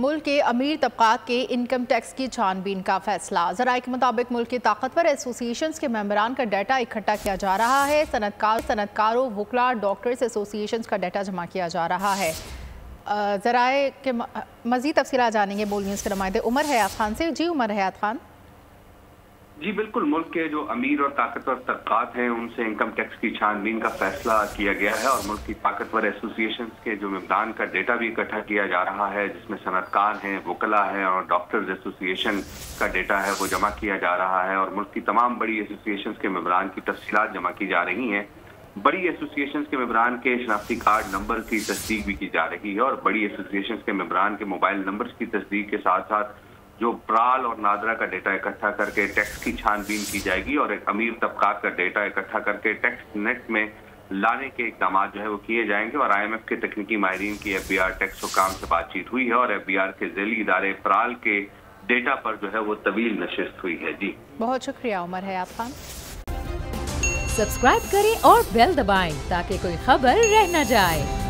मुल्क के अमीर तबकात के इनकम टैक्स की छानबीन का फैसला। ज़राए के मुताबिक मुल्क के ताकतवर एसोसिएशंस के मेंबरान का डाटा इकट्ठा किया जा रहा है। सनतकारों, वकला, डॉक्टर्स एसोसिएशंस का डाटा जमा किया जा रहा है। ज़राए के मज़ीद तफसीलात जानेंगे बोल न्यूज़ के नुमाइंदे उमर हयात खान से। जी उमर हयात खान। जी बिल्कुल, मुल्क के जो अमीर और ताकतवर तबकात हैं उनसे इनकम टैक्स की छानबीन का फैसला किया गया है और मुल्क की ताकतवर एसोसिएशंस के जो मेंबरान का डेटा भी इकट्ठा किया जा रहा है, जिसमें सनतकार हैं, वकला हैं और डॉक्टर्स एसोसिएशन का डेटा है वो जमा किया जा रहा है और मुल्क की तमाम बड़ी एसोसिएशंस के मेंबरान की तफसीलात जमा की जा रही हैं। बड़ी एसोसिएशंस के मेंबरान के शनाख्ती कार्ड नंबर की तस्दीक भी की जा रही है और बड़ी एसोसिएशंस के मेंबरान के मोबाइल नंबर्स की तस्दीक के साथ साथ जो प्राल और नादरा का डेटा इकट्ठा करके टैक्स की छानबीन की जाएगी और एक अमीर तबकात का डेटा इकट्ठा करके टैक्स नेट में लाने के इकदाम जो है वो किए जाएंगे। और IMF के तकनीकी माहिरीन की FBI टैक्स हुकाम से बातचीत हुई है और FBI के ज़ैली इदारे प्राल के डेटा पर जो है वो तवील नशिस्त हुई है। जी बहुत शुक्रिया उमर हयात खान। सब्सक्राइब करें और बेल दबाएं ताकि कोई खबर रह न जाए।